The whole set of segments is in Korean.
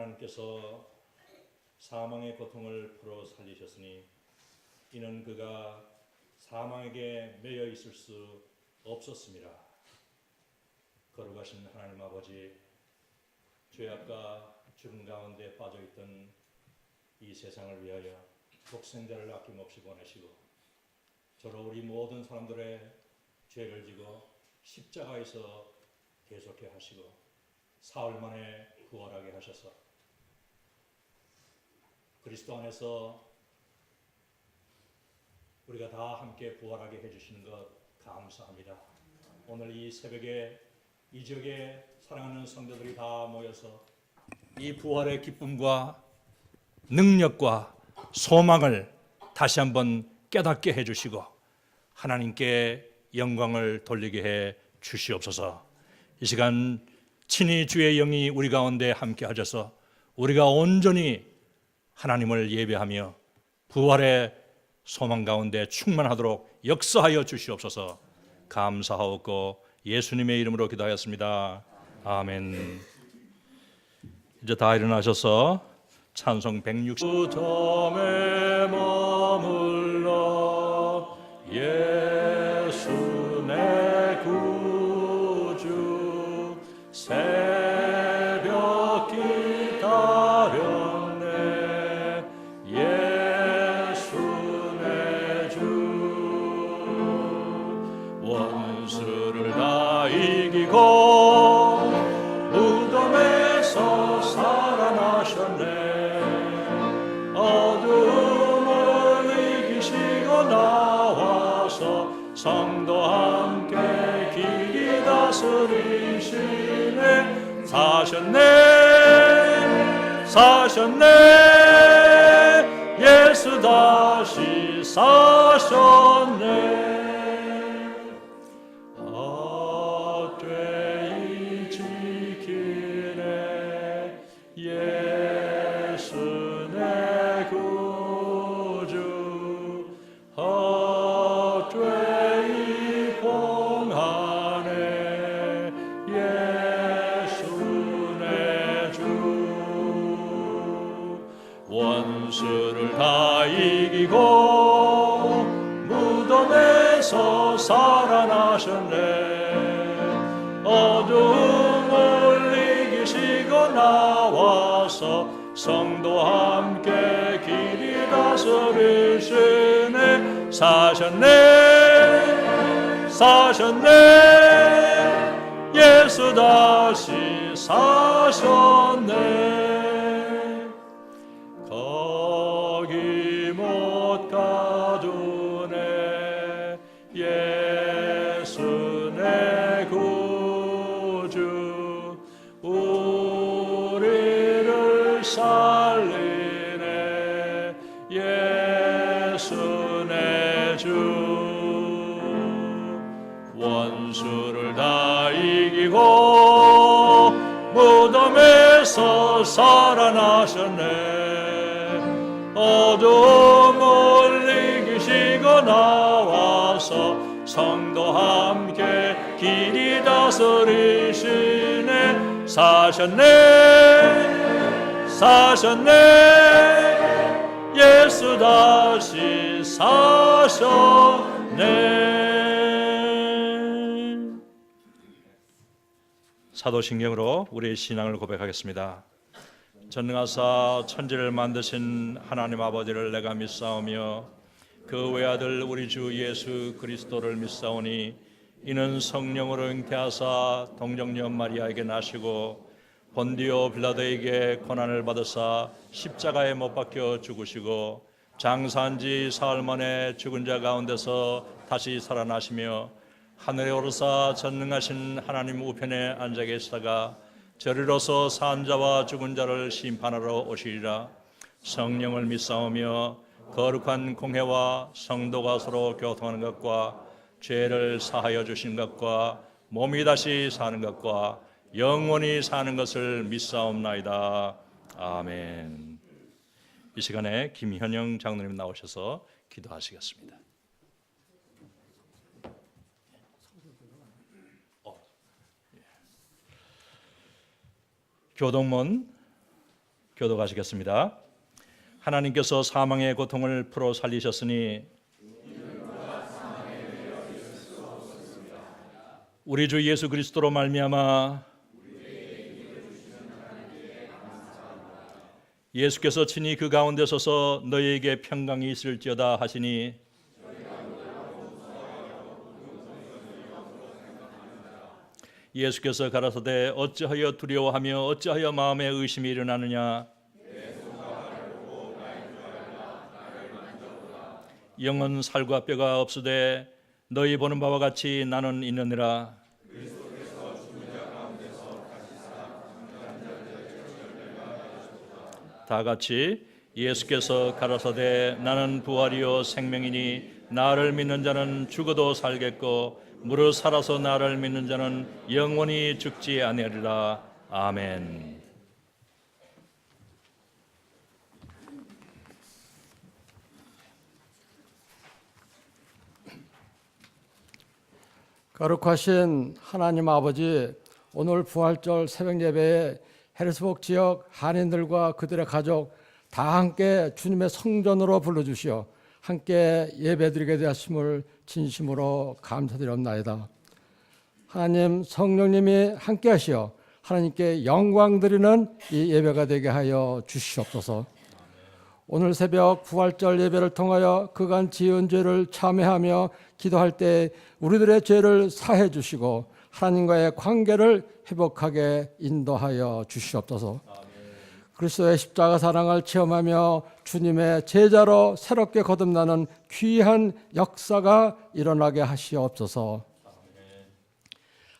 하나님께서 사망의 고통을 풀어 살리셨으니 이는 그가 사망에게 매여 있을 수 없었습니다. 거룩하신 하나님 아버지, 죄악과 죽음 가운데 빠져있던 이 세상을 위하여 독생자를 아낌없이 보내시고 저로 우리 모든 사람들의 죄를 지고 십자가에서 대속해 하시고 사흘 만에 부활하게 하셔서 그리스도 안에서 우리가 다 함께 부활하게 해주시는 것 감사합니다. 오늘 이 새벽에 이 지역에 사랑하는 성도들이 다 모여서 이 부활의 기쁨과 능력과 소망을 다시 한번 깨닫게 해주시고 하나님께 영광을 돌리게 해 주시옵소서. 이 시간 친히 주의 영이 우리 가운데 함께 하셔서 우리가 온전히 하나님을 예배하며 부활의 소망 가운데 충만하도록 역사하여 주시옵소서. 감사하옵고 예수님의 이름으로 기도하였습니다. 아멘. 이제 다 일어나셔서 찬송 160점에 머물러 예수 내 구주 새벽 기다렸네 예수 내 주 원수를 다 이기고 무덤에서 살아나셨네 어둠을 이기시고 나와서 성도 함께 길이 다스리시네 사셨네 예수 다시 사셨네 헛되이 지키네 예수 내 구주 헛되이 봉하네 예수 내 주 원수를 다 이기고 무덤에서 살아나셨네 어둠을 이기시고 나와서 성도 함께 길이 다스리시네 사셨네 예수 다시 사셨네 거기 못 가두네 예수 내 구주 우리를 살리네 예수 내 주 원수를 다 이기고 무덤에서 살아나셨네 어둠을 이기시고 나와서 성도 함께 길이 다스리시네 사셨네 예수 다시 사셨네 사도신경으로 우리의 신앙을 고백하겠습니다. 전능하사 천지를 만드신 하나님 아버지를 내가 믿사오며 그 외아들 우리 주 예수 그리스도를 믿사오니 이는 성령으로 잉태하사 동정녀 마리아에게 나시고 본디오 빌라도에게 고난을 받으사 십자가에 못 박혀 죽으시고 장사한 지 사흘 만에 죽은 자 가운데서 다시 살아나시며 하늘에 오르사 전능하신 하나님 우편에 앉아 계시다가 저리로서 산 자와 죽은 자를 심판하러 오시리라. 성령을 믿사오며 거룩한 공회와 성도가 서로 교통하는 것과 죄를 사하여 주신 것과 몸이 다시 사는 것과 영원히 사는 것을 믿사옵나이다. 아멘. 이 시간에 김현영 장로님 나오셔서 기도하시겠습니다. 교동문 교독하시겠습니다. 하나님께서 사망의 고통을 풀어 살리셨으니 우리 주 예수 그리스도로 말미암아 예수께서 친히 그 가운데 서서 너희에게 평강이 있을지어다 하시니 예수께서 가라사대 어찌하여 두려워하며 어찌하여 마음에 의심이 일어나느냐. 영은 살과 뼈가 없으되 너희 보는 바와 같이 나는 있느니라. 다 같이 예수께서 가라사대 나는 부활이요 생명이니 나를 믿는 자는 죽어도 살겠고 무릇 살아서 나를 믿는 자는 영원히 죽지 아니하리라. 아멘. 거룩하신 하나님 아버지, 오늘 부활절 새벽 예배에 해리스burg 지역 한인들과 그들의 가족 다 함께 주님의 성전으로 불러주시어 함께 예배드리게 되었음을 진심으로 감사드립니다. 하나님 성령님이 함께 하시어 하나님께 영광 드리는 이 예배가 되게 하여 주시옵소서. 오늘 새벽 부활절 예배를 통하여 그간 지은 죄를 참회하며 기도할 때 우리들의 죄를 사해 주시고 하나님과의 관계를 회복하게 인도하여 주시옵소서. 그리스도의 십자가 사랑을 체험하며 주님의 제자로 새롭게 거듭나는 귀한 역사가 일어나게 하시옵소서.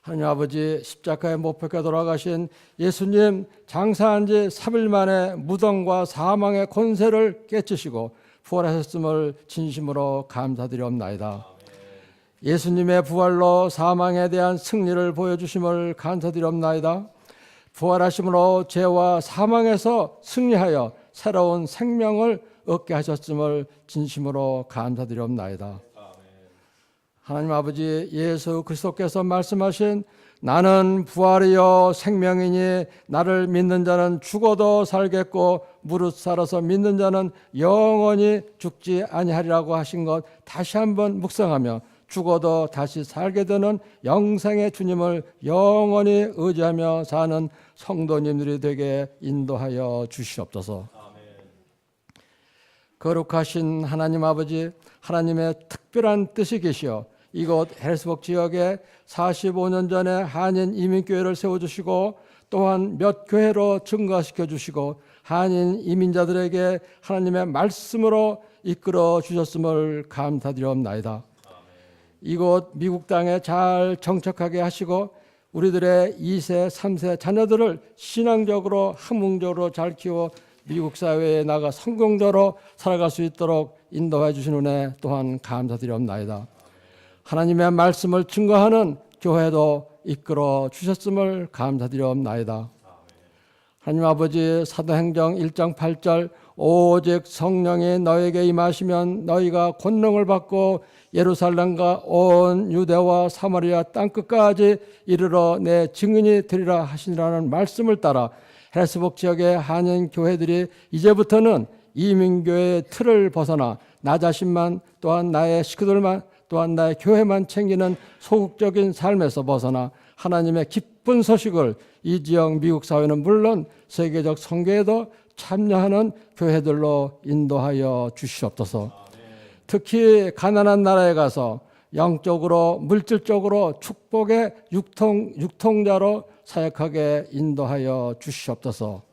하나님 아버지, 십자가에 못 박혀 돌아가신 예수님 장사한 지 3일 만에 무덤과 사망의 권세를 깨치시고 부활하셨음을 진심으로 감사드리옵나이다. 예수님의 부활로 사망에 대한 승리를 보여주심을 감사드리옵나이다. 부활하심으로 죄와 사망에서 승리하여 새로운 생명을 얻게 하셨음을 진심으로 감사드리옵나이다. 하나님 아버지, 예수 그리스도께서 말씀하신 나는 부활이요 생명이니 나를 믿는 자는 죽어도 살겠고 무릇 살아서 믿는 자는 영원히 죽지 아니하리라고 하신 것 다시 한번 묵상하며 죽어도 다시 살게 되는 영생의 주님을 영원히 의지하며 사는 성도님들이 되게 인도하여 주시옵소서. 거룩하신 하나님 아버지, 하나님의 특별한 뜻이 계시어 이곳 해리스burg 지역에 45년 전에 한인 이민교회를 세워주시고 또한 몇 교회로 증가시켜 주시고 한인 이민자들에게 하나님의 말씀으로 이끌어 주셨음을 감사드리옵나이다. 이곳 미국 땅에 잘 정착하게 하시고 우리들의 2세, 3세 자녀들을 신앙적으로 학문적으로 잘 키워 미국 사회에 나가 성공적으로 살아갈 수 있도록 인도해 주신 은혜 또한 감사드리옵나이다. 하나님의 말씀을 증거하는 교회도 이끌어 주셨음을 감사드리옵나이다. 하나님 아버지, 사도행정 1장 8절 오직 성령이 너에게 임하시면 너희가 권능을 받고 예루살렘과 온 유대와 사마리아 땅끝까지 이르러 내 증인이 되리라 하시니라는 말씀을 따라 해리스burg 지역의 한인 교회들이 이제부터는 이민교회의 틀을 벗어나 나 자신만 또한 나의 식구들만 또한 나의 교회만 챙기는 소극적인 삶에서 벗어나 하나님의 기쁜 소식을 이 지역 미국 사회는 물론 세계적 선교에도 참여하는 교회들로 인도하여 주시옵소서. 특히 가난한 나라에 가서 영적으로 물질적으로 축복의 유통자로 사역하게 인도하여 주시옵소서.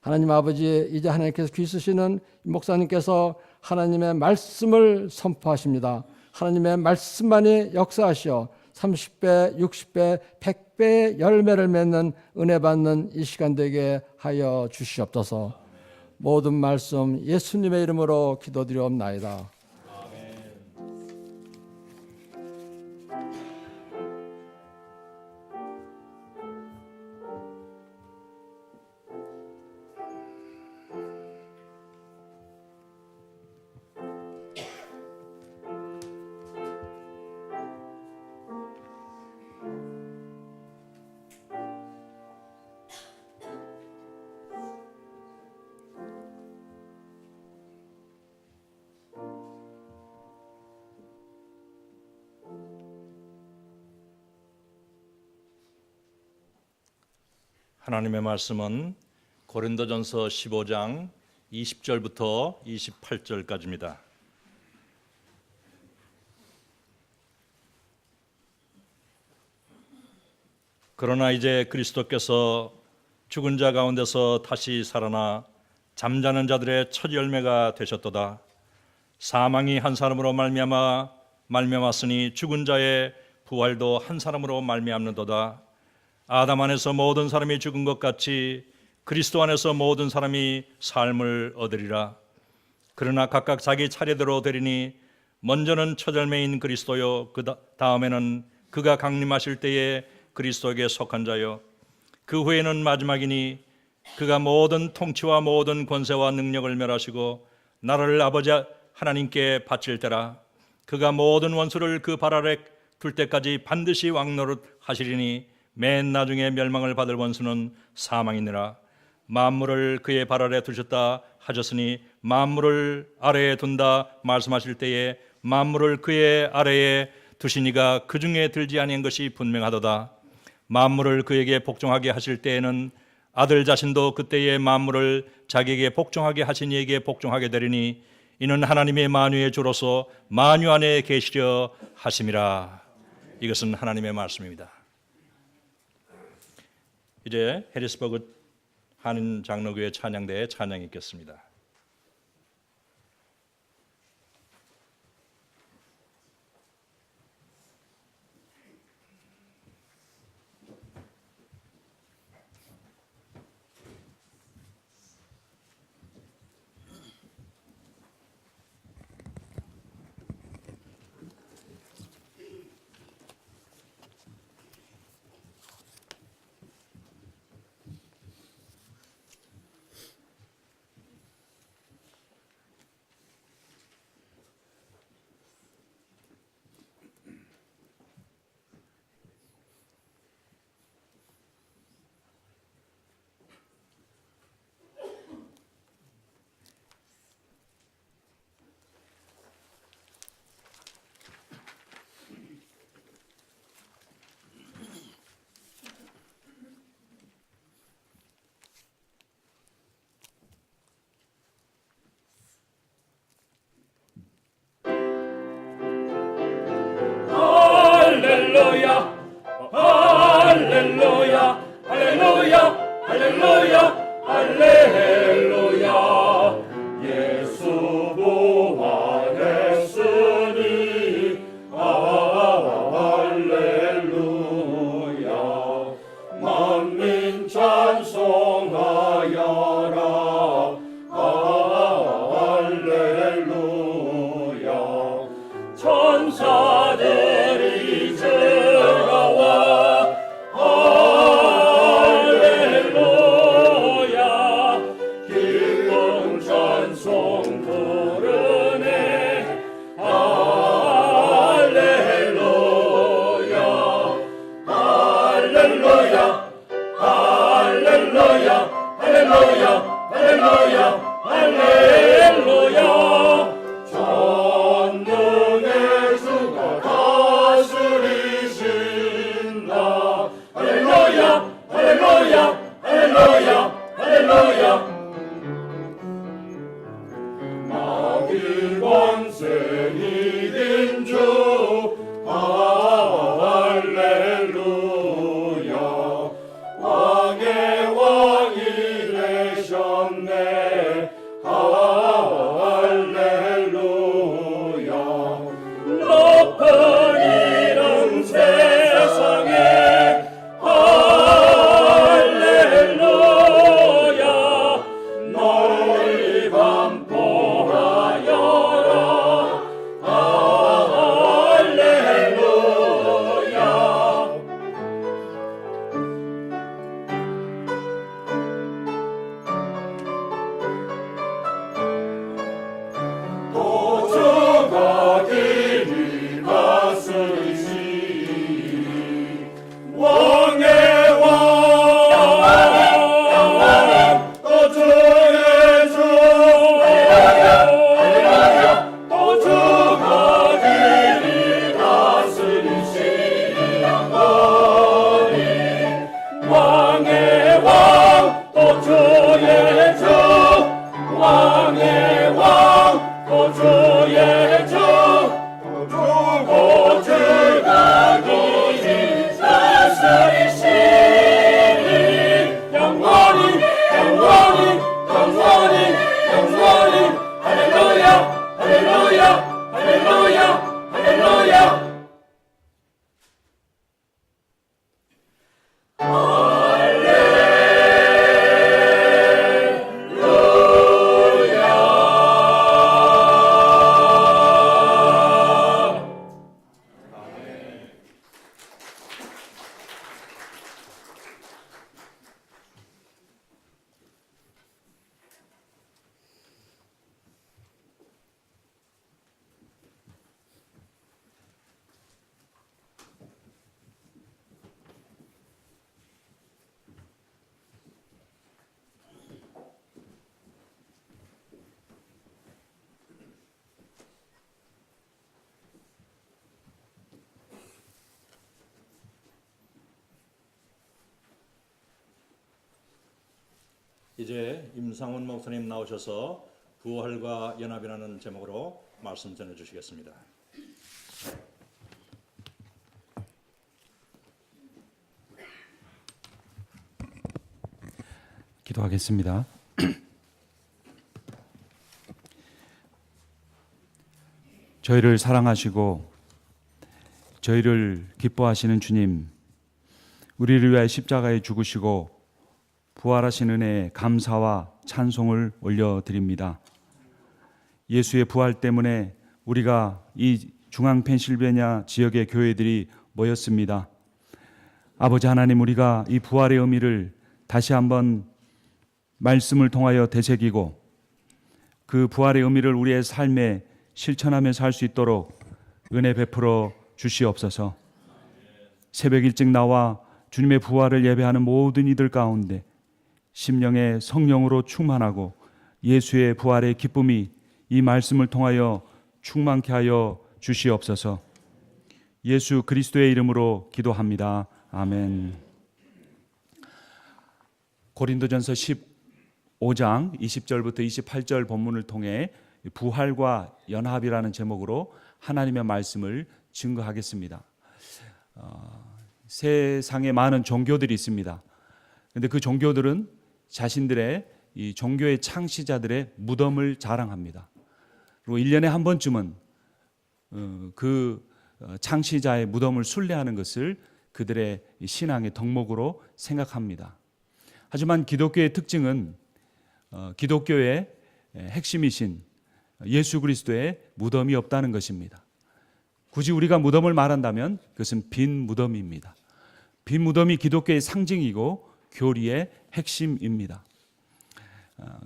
하나님 아버지, 이제 하나님께서 귀 쓰시는 목사님께서 하나님의 말씀을 선포하십니다. 하나님의 말씀만이 역사하시어 30배, 60배, 100배의 열매를 맺는 은혜 받는 이 시간 되게 하여 주시옵소서. 모든 말씀 예수님의 이름으로 기도드리옵나이다. 하나님의 말씀은 고린도전서 15장 20절부터 28절까지입니다. 그러나 이제 그리스도께서 죽은 자 가운데서 다시 살아나 잠자는 자들의 첫 열매가 되셨도다. 사망이 한 사람으로 말미암았으니 죽은 자의 부활도 한 사람으로 말미암는도다. 아담 안에서 모든 사람이 죽은 것 같이 그리스도 안에서 모든 사람이 삶을 얻으리라. 그러나 각각 자기 차례대로 되리니 먼저는 첫 열매인 그리스도요, 그 다음에는 그가 강림하실 때에 그리스도에게 속한 자요, 그 후에는 마지막이니 그가 모든 통치와 모든 권세와 능력을 멸하시고 나라를 아버지 하나님께 바칠 때라. 그가 모든 원수를 그 발 아래 둘 때까지 반드시 왕노릇 하시리니 맨 나중에 멸망을 받을 원수는 사망이니라. 만물을 그의 발 아래 두셨다 하셨으니 만물을 아래에 둔다 말씀하실 때에 만물을 그의 아래에 두시니가 그 중에 들지 아니한 것이 분명하도다. 만물을 그에게 복종하게 하실 때에는 아들 자신도 그때의 만물을 자기에게 복종하게 하신 이에게 복종하게 되리니 이는 하나님의 만유의 주로서 만유 안에 계시려 하심이라. 이것은 하나님의 말씀입니다. 이제 해리스버그 한인 장로교회 찬양대에 찬양이 있겠습니다. 할렐루야 할렐루야 할렐루야 할렐루야 할렐루야. 예수 부활했으니 할렐루야. 만민 찬송하여라 할렐루야. 천사들이 즐거워 할렐루야. 기쁨 찬송 부르네 할렐루야. 할렐루야 할렐루야 할렐루야 할렐루야 할렐루야. 전능의 주가 다스리신다 할렐루야 할렐루야 할렐루야 할렐루야. 마귀 권세이 이긴 주 할렐루야. 왕의 왕이 되셨네 할렐루야. 높은 이름 세상에 할렐루야. 이제 임상훈 목사님 나오셔서 부활과 연합이라는 제목으로 말씀 전해주시겠습니다. 기도하겠습니다. 저희를 사랑하시고 저희를 기뻐하시는 주님, 우리를 위하여 십자가에 죽으시고 부활하신 은혜에 감사와 찬송을 올려드립니다. 예수의 부활 때문에 우리가 이 중앙 펜실베니아 지역의 교회들이 모였습니다. 아버지 하나님, 우리가 이 부활의 의미를 다시 한번 말씀을 통하여 되새기고 그 부활의 의미를 우리의 삶에 실천하며 살 수 있도록 은혜 베풀어 주시옵소서. 새벽 일찍 나와 주님의 부활을 예배하는 모든 이들 가운데 심령의 성령으로 충만하고 예수의 부활의 기쁨이 이 말씀을 통하여 충만케 하여 주시옵소서. 예수 그리스도의 이름으로 기도합니다. 아멘. 고린도전서 15장 20절부터 28절 본문을 통해 부활과 연합이라는 제목으로 하나님의 말씀을 증거하겠습니다. 세상에 많은 종교들이 있습니다. 그런데 그 종교들은 자신들의 이 종교의 창시자들의 무덤을 자랑합니다. 그리고 1년에 한 번쯤은 그 창시자의 무덤을 순례하는 것을 그들의 신앙의 덕목으로 생각합니다. 하지만 기독교의 특징은 기독교의 핵심이신 예수 그리스도의 무덤이 없다는 것입니다. 굳이 우리가 무덤을 말한다면 그것은 빈 무덤입니다. 빈 무덤이 기독교의 상징이고 교리의 핵심입니다.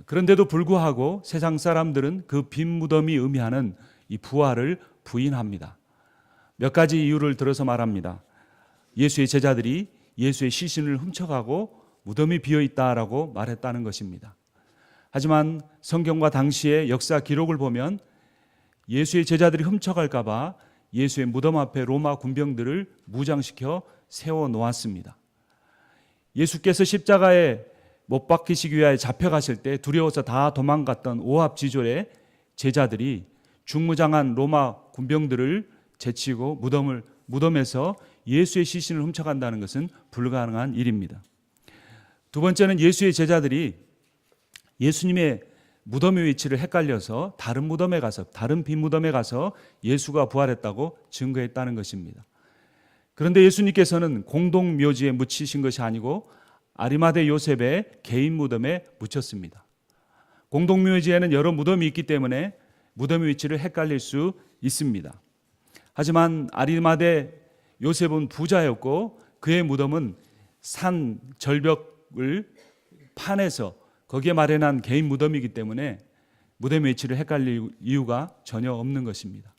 그런데도 불구하고 세상 사람들은 그 빈 무덤이 의미하는 이 부활을 부인합니다. 몇 가지 이유를 들어서 말합니다. 예수의 제자들이 예수의 시신을 훔쳐가고 무덤이 비어있다라고 말했다는 것입니다. 하지만 성경과 당시의 역사 기록을 보면 예수의 제자들이 훔쳐갈까 봐 예수의 무덤 앞에 로마 군병들을 무장시켜 세워놓았습니다. 예수께서 십자가에 못 박히시기 위하여 잡혀가실 때 두려워서 다 도망갔던 오합지졸의 제자들이 중무장한 로마 군병들을 제치고 무덤에서 예수의 시신을 훔쳐간다는 것은 불가능한 일입니다. 두 번째는 예수의 제자들이 예수님의 무덤의 위치를 헷갈려서 다른 무덤에 가서, 다른 빈 무덤에 가서 예수가 부활했다고 증거했다는 것입니다. 그런데 예수님께서는 공동묘지에 묻히신 것이 아니고 아리마대 요셉의 개인 무덤에 묻혔습니다. 공동묘지에는 여러 무덤이 있기 때문에 무덤의 위치를 헷갈릴 수 있습니다. 하지만 아리마대 요셉은 부자였고 그의 무덤은 산 절벽을 파내서 거기에 마련한 개인 무덤이기 때문에 무덤의 위치를 헷갈릴 이유가 전혀 없는 것입니다.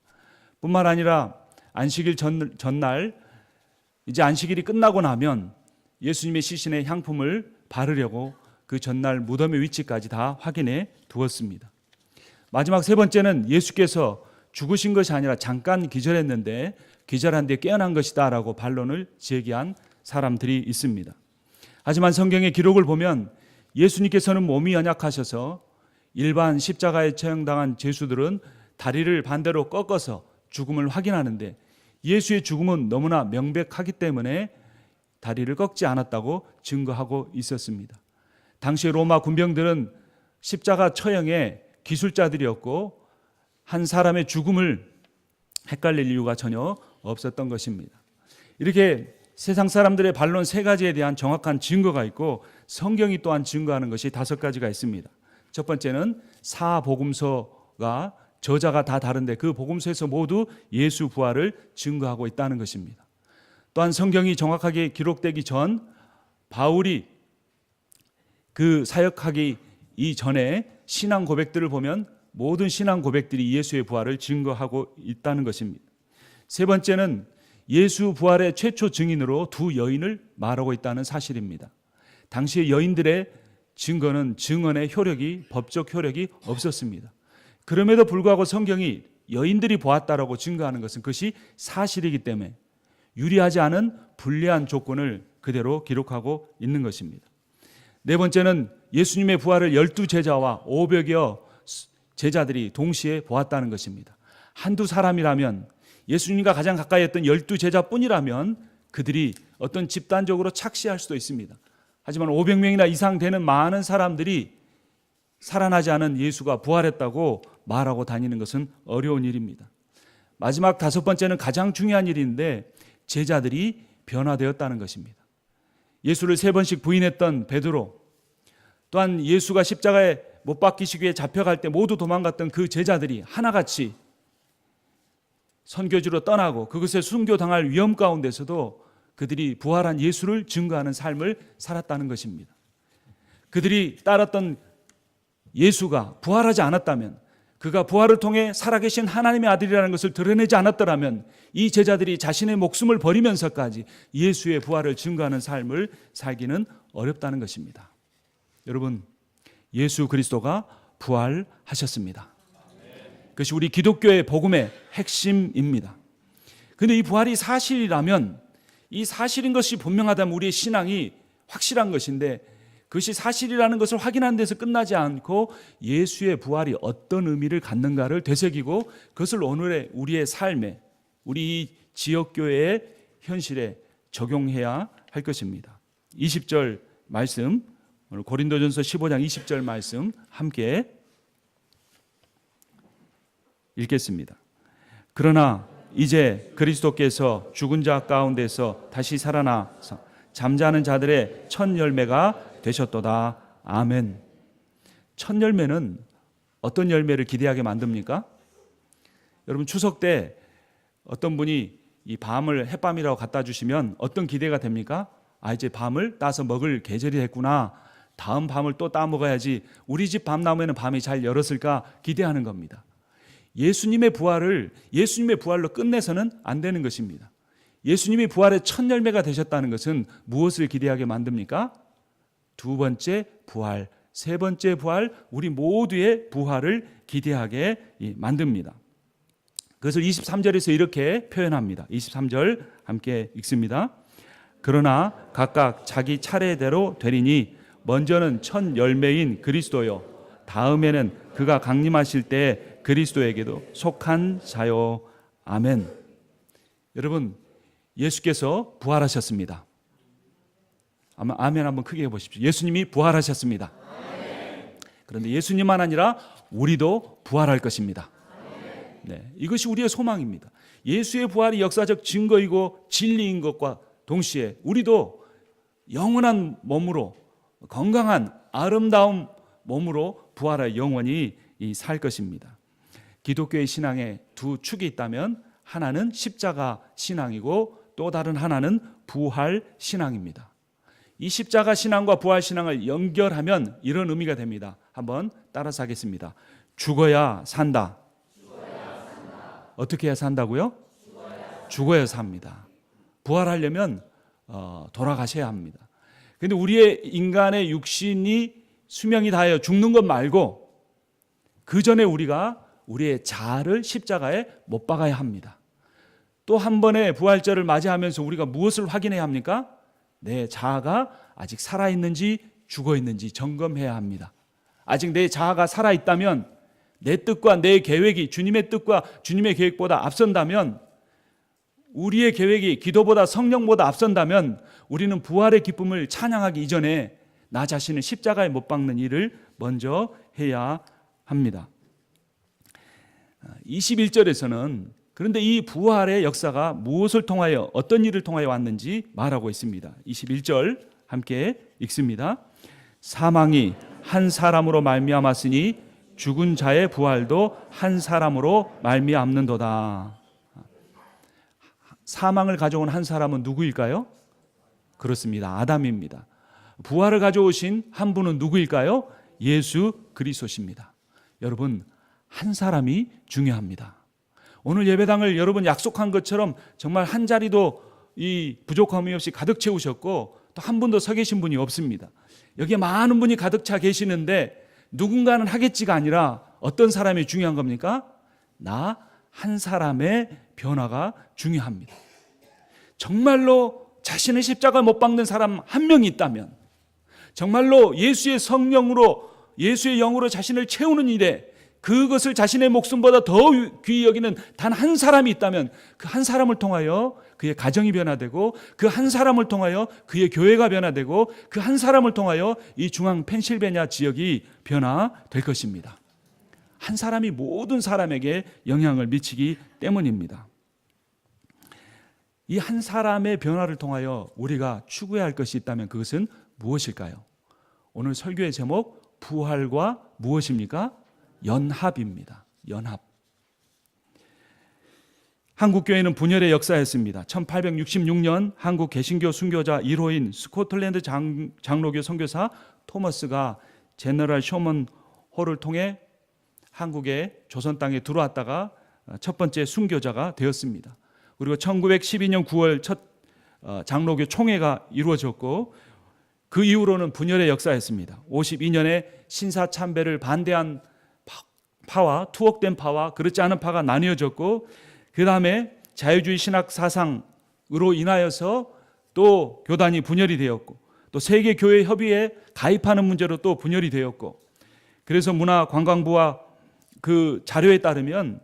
뿐만 아니라 안식일 전날 이제 안식일이 끝나고 나면 예수님의 시신에 향품을 바르려고 그 전날 무덤의 위치까지 다 확인해 두었습니다. 마지막 세 번째는 예수께서 죽으신 것이 아니라 잠깐 기절했는데 기절한 뒤에 깨어난 것이다 라고 반론을 제기한 사람들이 있습니다. 하지만 성경의 기록을 보면 예수님께서는 몸이 연약하셔서 일반 십자가에 처형당한 죄수들은 다리를 반대로 꺾어서 죽음을 확인하는데 예수의 죽음은 너무나 명백하기 때문에 다리를 꺾지 않았다고 증거하고 있었습니다. 당시 로마 군병들은 십자가 처형의 기술자들이었고 한 사람의 죽음을 헷갈릴 이유가 전혀 없었던 것입니다. 이렇게 세상 사람들의 반론 세 가지에 대한 정확한 증거가 있고 성경이 또한 증거하는 것이 5가지가 있습니다. 첫 번째는 사복음서가 저자가 다 다른데 그 복음서에서 모두 예수 부활을 증거하고 있다는 것입니다. 또한 성경이 정확하게 기록되기 전 바울이 그 사역하기 이전에 신앙 고백들을 보면 모든 신앙 고백들이 예수의 부활을 증거하고 있다는 것입니다. 세 번째는 예수 부활의 최초 증인으로 두 여인을 말하고 있다는 사실입니다. 당시의 여인들의 증거는 증언의 효력이, 법적 효력이 없었습니다. 그럼에도 불구하고 성경이 여인들이 보았다라고 증거하는 것은 그것이 사실이기 때문에 유리하지 않은 불리한 조건을 그대로 기록하고 있는 것입니다. 네 번째는 예수님의 부활을 12제자와 500여 제자들이 동시에 보았다는 것입니다. 한두 사람이라면, 예수님과 가장 가까이 했던 12제자뿐이라면 그들이 어떤 집단적으로 착시할 수도 있습니다. 하지만 500명이나 이상 되는 많은 사람들이 살아나지 않은 예수가 부활했다고 말하고 다니는 것은 어려운 일입니다. 마지막 다섯 번째는 가장 중요한 일인데, 제자들이 변화되었다는 것입니다. 예수를 3번씩 부인했던 베드로, 또한 예수가 십자가에 못 박히시기 위해 잡혀갈 때 모두 도망갔던 그 제자들이 하나같이 선교지로 떠나고 그것에 순교당할 위험 가운데서도 그들이 부활한 예수를 증거하는 삶을 살았다는 것입니다. 그들이 따랐던 예수가 부활하지 않았다면, 그가 부활을 통해 살아계신 하나님의 아들이라는 것을 드러내지 않았더라면 이 제자들이 자신의 목숨을 버리면서까지 예수의 부활을 증거하는 삶을 살기는 어렵다는 것입니다. 여러분, 예수 그리스도가 부활하셨습니다. 그것이 우리 기독교의 복음의 핵심입니다. 그런데 이 부활이 사실이라면, 이 사실인 것이 분명하다면 우리의 신앙이 확실한 것인데, 그것이 사실이라는 것을 확인하는 데서 끝나지 않고 예수의 부활이 어떤 의미를 갖는가를 되새기고 그것을 오늘의 우리의 삶에, 우리 지역교회의 현실에 적용해야 할 것입니다. 20절 말씀, 오늘 고린도전서 15장 20절 말씀 함께 읽겠습니다. 그러나 이제 그리스도께서 죽은 자 가운데서 다시 살아나서 잠자는 자들의 첫 열매가 되셨도다. 아멘. 첫 열매는 어떤 열매를 기대하게 만듭니까? 여러분, 추석 때 어떤 분이 이 밤을 햇밤이라고 갖다 주시면 어떤 기대가 됩니까? 아, 이제 밤을 따서 먹을 계절이 됐구나. 다음 밤을 또 따 먹어야지. 우리 집 밤나무에는 밤이 잘 열었을까 기대하는 겁니다. 예수님의 부활로 끝내서는 안 되는 것입니다. 예수님이 부활의 첫 열매가 되셨다는 것은 무엇을 기대하게 만듭니까? 두 번째 부활, 세 번째 부활, 우리 모두의 부활을 기대하게 만듭니다. 그것을 23절에서 이렇게 표현합니다. 23절 함께 읽습니다. 그러나 각각 자기 차례대로 되리니 먼저는 첫 열매인 그리스도요, 다음에는 그가 강림하실 때 그리스도에게도 속한 자요. 아멘. 여러분, 예수께서 부활하셨습니다. 아멘 한번 크게 해보십시오. 예수님이 부활하셨습니다. 그런데 예수님만 아니라 우리도 부활할 것입니다. 네, 이것이 우리의 소망입니다. 예수의 부활이 역사적 증거이고 진리인 것과 동시에 우리도 영원한 몸으로, 건강한 아름다운 몸으로 부활할 영원히 살 것입니다. 기독교의 신앙에 두 축이 있다면 하나는 십자가 신앙이고 또 다른 하나는 부활 신앙입니다. 이 십자가 신앙과 부활 신앙을 연결하면 이런 의미가 됩니다. 한번 따라서 하겠습니다. 죽어야 산다. 어떻게 해야 산다고요? 죽어야 삽니다. 부활하려면 돌아가셔야 합니다. 그런데 우리의 인간의 육신이 수명이 다하여 죽는 것 말고 그 전에 우리가 우리의 자아를 십자가에 못 박아야 합니다. 또 한 번의 부활절을 맞이하면서 우리가 무엇을 확인해야 합니까? 내 자아가 아직 살아있는지 죽어있는지 점검해야 합니다. 아직 내 자아가 살아있다면, 내 뜻과 내 계획이 주님의 뜻과 주님의 계획보다 앞선다면, 우리의 계획이 기도보다 성령보다 앞선다면 우리는 부활의 기쁨을 찬양하기 이전에 나 자신을 십자가에 못 박는 일을 먼저 해야 합니다. 21절에서는 그런데 이 부활의 역사가 무엇을 통하여, 어떤 일을 통하여 왔는지 말하고 있습니다. 21절 함께 읽습니다. 사망이 한 사람으로 말미암았으니 죽은 자의 부활도 한 사람으로 말미암는도다. 사망을 가져온 한 사람은 누구일까요? 그렇습니다. 아담입니다. 부활을 가져오신 한 분은 누구일까요? 예수 그리스도십니다. 여러분, 한 사람이 중요합니다. 오늘 예배당을 여러분 약속한 것처럼 정말 한 자리도 이 부족함이 없이 가득 채우셨고 또 한 분도 서 계신 분이 없습니다. 여기에 많은 분이 가득 차 계시는데 누군가는 하겠지가 아니라 어떤 사람이 중요한 겁니까? 나 한 사람의 변화가 중요합니다. 정말로 자신의 십자가 못 박는 사람 한 명이 있다면, 정말로 예수의 성령으로, 예수의 영으로 자신을 채우는 일에 그것을 자신의 목숨보다 더 귀히 여기는 단 한 사람이 있다면 그 한 사람을 통하여 그의 가정이 변화되고, 그 한 사람을 통하여 그의 교회가 변화되고, 그 한 사람을 통하여 이 중앙 펜실베니아 지역이 변화될 것입니다. 한 사람이 모든 사람에게 영향을 미치기 때문입니다. 이 한 사람의 변화를 통하여 우리가 추구해야 할 것이 있다면 그것은 무엇일까요? 오늘 설교의 제목, 부활과 무엇입니까? 연합입니다. 연합. 한국교회는 분열의 역사였습니다. 1866년 한국 개신교 순교자 1호인 스코틀랜드 장로교 선교사 토머스가 제너럴 쇼먼 홀을 통해 한국의 조선 땅에 들어왔다가 첫 번째 순교자가 되었습니다. 그리고 1912년 9월 첫 장로교 총회가 이루어졌고, 그 이후로는 분열의 역사였습니다. 52년에 신사참배를 반대한 파와 투옥된 파와 그렇지 않은 파가 나뉘어졌고, 그 다음에 자유주의 신학 사상으로 인하여서 또 교단이 분열이 되었고, 또 세계교회 협의회에 가입하는 문제로 또 분열이 되었고, 그래서 문화관광부와 그 자료에 따르면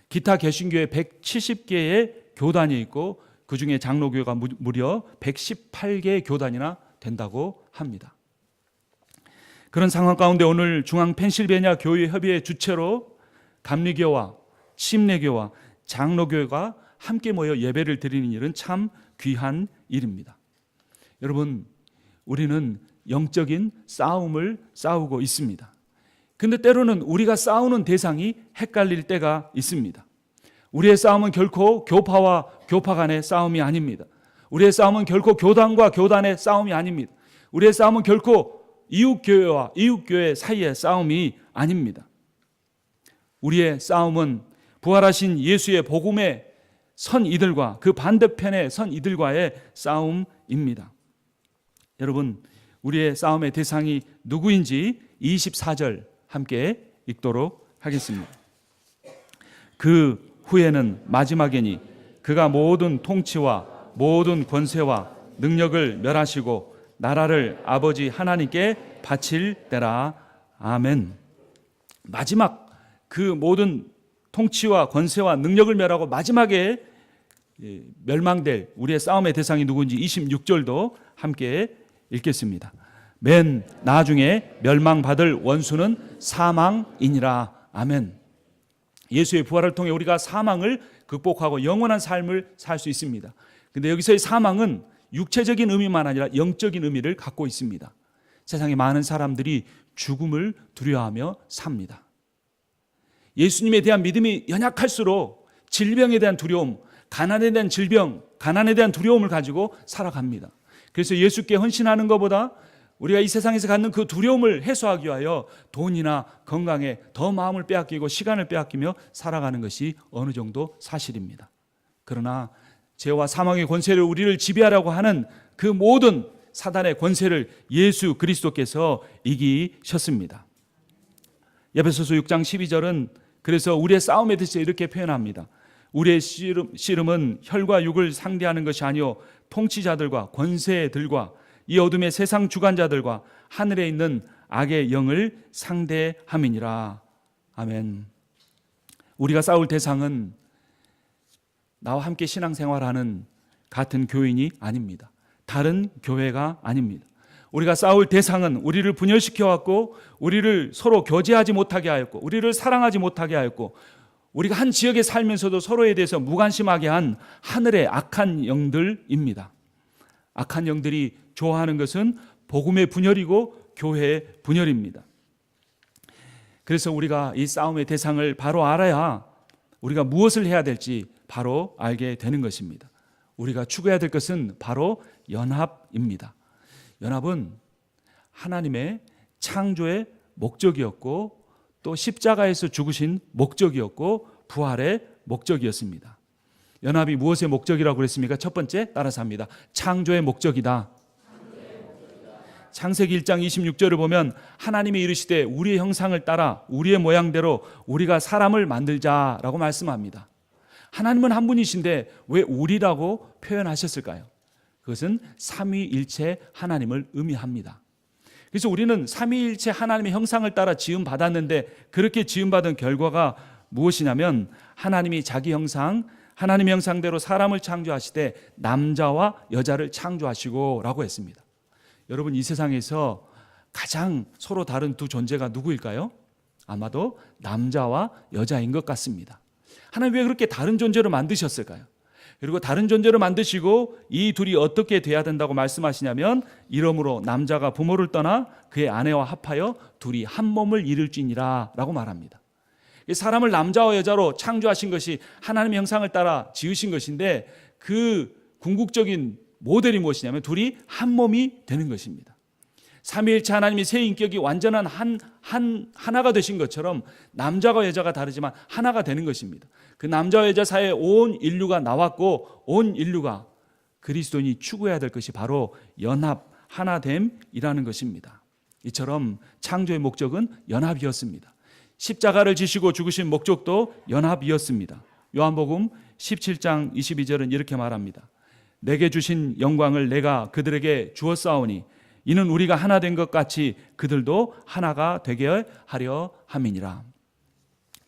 기타 개신교회 170개의 교단이 있고 그 중에 장로교가 무려 118개의 교단이나 된다고 합니다. 그런 상황 가운데 오늘 중앙 펜실베니아 교회 협의회 주체로 감리교와 침례교와 장로교회가 함께 모여 예배를 드리는 일은 참 귀한 일입니다. 여러분, 우리는 영적인 싸움을 싸우고 있습니다. 근데 때로는 우리가 싸우는 대상이 헷갈릴 때가 있습니다. 우리의 싸움은 결코 교파와 교파 간의 싸움이 아닙니다. 우리의 싸움은 결코 교단과 교단의 싸움이 아닙니다. 우리의 싸움은 결코 이웃교회와 이웃교회 사이의 싸움이 아닙니다. 우리의 싸움은 부활하신 예수의 복음의 선 이들과 그 반대편의 선 이들과의 싸움입니다. 여러분, 우리의 싸움의 대상이 누구인지 24절 함께 읽도록 하겠습니다. 그 후에는 마지막이니 그가 모든 통치와 모든 권세와 능력을 멸하시고 나라를 아버지 하나님께 바칠 때라. 아멘. 마지막 그 모든 통치와 권세와 능력을 멸하고 마지막에 멸망될 우리의 싸움의 대상이 누구인지 26절도 함께 읽겠습니다. 맨 나중에 멸망받을 원수는 사망이니라. 아멘. 예수의 부활을 통해 우리가 사망을 극복하고 영원한 삶을 살 수 있습니다. 근데 여기서의 사망은 육체적인 의미만 아니라 영적인 의미를 갖고 있습니다. 세상에 많은 사람들이 죽음을 두려워하며 삽니다. 예수님에 대한 믿음이 연약할수록 질병에 대한 두려움, 가난에 대한 질병, 가난에 대한 두려움을 가지고 살아갑니다. 그래서 예수께 헌신하는 것보다 우리가 이 세상에서 갖는 그 두려움을 해소하기 위하여 돈이나 건강에 더 마음을 빼앗기고 시간을 빼앗기며 살아가는 것이 어느 정도 사실입니다. 그러나 죄와 사망의 권세를 우리를 지배하려고 하는 그 모든 사단의 권세를 예수 그리스도께서 이기셨습니다. 에베소서 6장 12절은 그래서 우리의 싸움에 대해서 이렇게 표현합니다. 우리의 씨름은 혈과 육을 상대하는 것이 아니요 통치자들과 권세들과 이 어둠의 세상 주관자들과 하늘에 있는 악의 영을 상대함이니라. 아멘. 우리가 싸울 대상은 나와 함께 신앙생활하는 같은 교인이 아닙니다. 다른 교회가 아닙니다. 우리가 싸울 대상은 우리를 분열시켜왔고 우리를 서로 교제하지 못하게 하였고 우리를 사랑하지 못하게 하였고 우리가 한 지역에 살면서도 서로에 대해서 무관심하게 한 하늘의 악한 영들입니다. 악한 영들이 좋아하는 것은 복음의 분열이고 교회의 분열입니다. 그래서 우리가 이 싸움의 대상을 바로 알아야 우리가 무엇을 해야 될지 바로 알게 되는 것입니다. 우리가 추구해야 될 것은 바로 연합입니다. 연합은 하나님의 창조의 목적이었고 또 십자가에서 죽으신 목적이었고 부활의 목적이었습니다. 연합이 무엇의 목적이라고 그랬습니까? 첫 번째 따라서 합니다. 창조의 목적이다. 창세기 1장 26절을 보면 하나님이 이르시되 우리의 형상을 따라 우리의 모양대로 우리가 사람을 만들자라고 말씀합니다. 하나님은 한 분이신데 왜 우리라고 표현하셨을까요? 그것은 삼위일체 하나님을 의미합니다. 그래서 우리는 삼위일체 하나님의 형상을 따라 지음 받았는데 그렇게 지음 받은 결과가 무엇이냐면 하나님이 자기 형상, 하나님의 형상대로 사람을 창조하시되 남자와 여자를 창조하시고 라고 했습니다. 여러분, 이 세상에서 가장 서로 다른 두 존재가 누구일까요? 아마도 남자와 여자인 것 같습니다. 하나님 왜 그렇게 다른 존재로 만드셨을까요? 그리고 다른 존재로 만드시고 이 둘이 어떻게 돼야 된다고 말씀하시냐면 이러므로 남자가 부모를 떠나 그의 아내와 합하여 둘이 한 몸을 이룰지니라 라고 말합니다. 사람을 남자와 여자로 창조하신 것이 하나님의 형상을 따라 지으신 것인데 그 궁극적인 모델이 무엇이냐면 둘이 한 몸이 되는 것입니다. 삼위일체 하나님이 세 인격이 완전한 하나가 되신 것처럼 남자와 여자가 다르지만 하나가 되는 것입니다. 그 남자와 여자 사이에 온 인류가 나왔고 온 인류가 그리스도인이 추구해야 될 것이 바로 연합, 하나됨이라는 것입니다. 이처럼 창조의 목적은 연합이었습니다. 십자가를 지시고 죽으신 목적도 연합이었습니다. 요한복음 17장 22절은 이렇게 말합니다. 내게 주신 영광을 내가 그들에게 주었사오니 이는 우리가 하나 된 것 같이 그들도 하나가 되게 하려 함이니라.